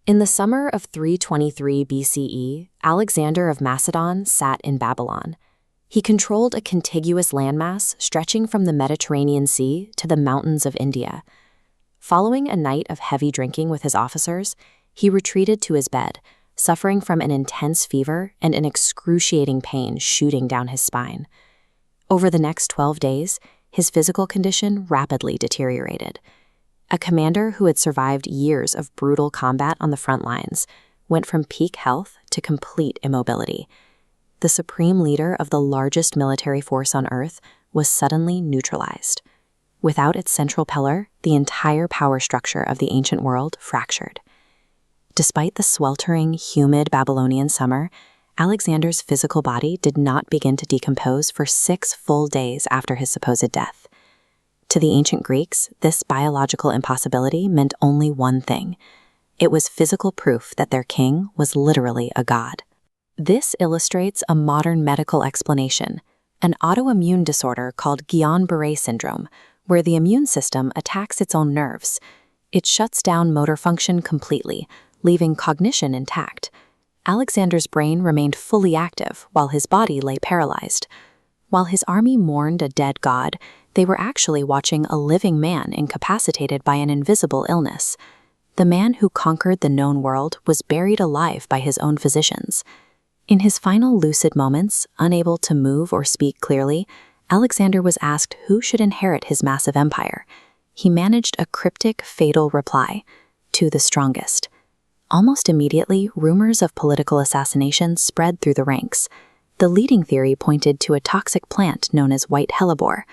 In the summer of 323 BCE, Alexander of Macedon sat in Babylon. He controlled a contiguous landmass stretching from the Mediterranean Sea to the mountains of India. Following a night of heavy drinking with his officers, he retreated to his bed, suffering from an intense fever and an excruciating pain shooting down his spine. Over the next 12 days, his physical condition rapidly deteriorated. A commander who had survived years of brutal combat on the front lines went from peak health to complete immobility. The supreme leader of the largest military force on Earth was suddenly neutralized. Without its central pillar, the entire power structure of the ancient world fractured. Despite the sweltering, humid Babylonian summer, Alexander's physical body did not begin to decompose for 6 full days after his supposed death. To the ancient Greeks, this biological impossibility meant only one thing. It was physical proof that their king was literally a god. This illustrates a modern medical explanation, an autoimmune disorder called Guillain-Barré syndrome, where the immune system attacks its own nerves. It shuts down motor function completely, leaving cognition intact. Alexander's brain remained fully active while his body lay paralyzed. While his army mourned a dead god, they were actually watching a living man incapacitated by an invisible illness. The man who conquered the known world was buried alive by his own physicians. In his final lucid moments, unable to move or speak clearly, Alexander was asked who should inherit his massive empire. He managed a cryptic, fatal reply: "To the strongest." Almost immediately, rumors of political assassination spread through the ranks. The leading theory pointed to a toxic plant known as white hellebore.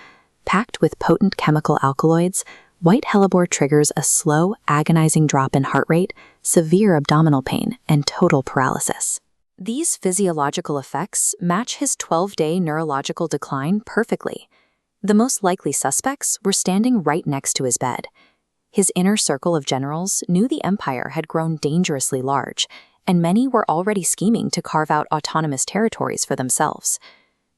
Packed with potent chemical alkaloids, white hellebore triggers a slow, agonizing drop in heart rate, severe abdominal pain, and total paralysis. These physiological effects match his 12-day neurological decline perfectly. The most likely suspects were standing right next to his bed. His inner circle of generals knew the empire had grown dangerously large, and many were already scheming to carve out autonomous territories for themselves.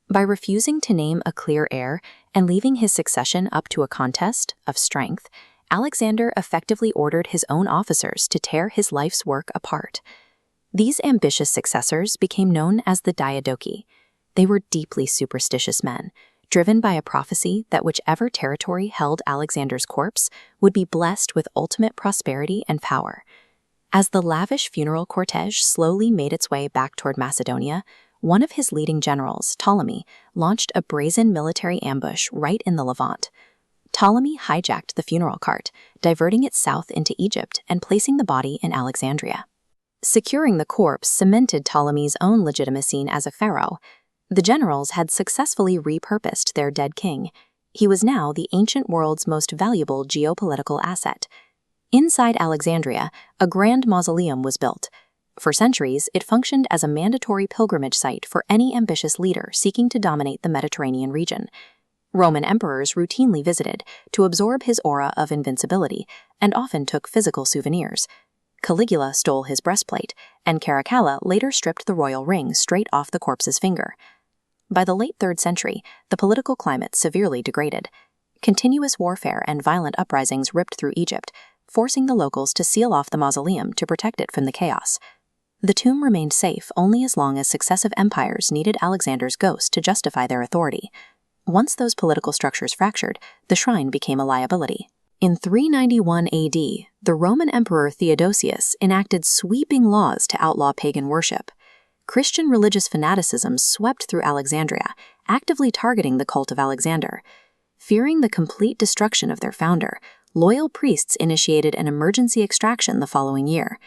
By refusing to name a clear heir and leaving his succession up to a contest of strength, Alexander effectively ordered his own officers to tear his life's work apart. These ambitious successors became known as the Diadochi. They were deeply superstitious men, driven by a prophecy that whichever territory held Alexander's corpse would be blessed with ultimate prosperity and power. As the lavish funeral cortege slowly made its way back toward Macedonia, one of his leading generals, Ptolemy, launched a brazen military ambush right in the Levant. Ptolemy hijacked the funeral cart, diverting it south into Egypt and placing the body in Alexandria. Securing the corpse cemented Ptolemy's own legitimacy as a pharaoh. The generals had successfully repurposed their dead king. He was now the ancient world's most valuable geopolitical asset. Inside Alexandria, a grand mausoleum was built. For centuries, it functioned as a mandatory pilgrimage site for any ambitious leader seeking to dominate the Mediterranean region. Roman emperors routinely visited to absorb his aura of invincibility and often took physical souvenirs. Caligula stole his breastplate, and Caracalla later stripped the royal ring straight off the corpse's finger. By the late 3rd century, the political climate severely degraded. Continuous warfare and violent uprisings ripped through Egypt, forcing the locals to seal off the mausoleum to protect it from the chaos. The tomb remained safe only as long as successive empires needed Alexander's ghost to justify their authority. Once those political structures fractured, the shrine became a liability. In 391 AD, the Roman Emperor Theodosius enacted sweeping laws to outlaw pagan worship. Christian religious fanaticism swept through Alexandria, actively targeting the cult of Alexander. Fearing the complete destruction of their founder, loyal priests initiated an emergency extraction the following year.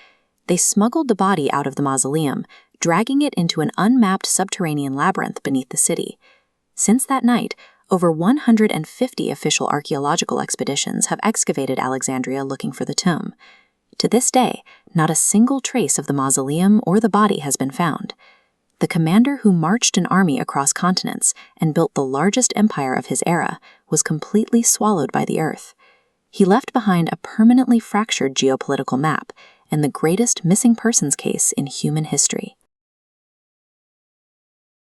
They smuggled the body out of the mausoleum, dragging it into an unmapped subterranean labyrinth beneath the city. Since that night, over 150 official archaeological expeditions have excavated Alexandria looking for the tomb. To this day, not a single trace of the mausoleum or the body has been found. The commander who marched an army across continents and built the largest empire of his era was completely swallowed by the earth. He left behind a permanently fractured geopolitical map and the greatest missing persons case in human history.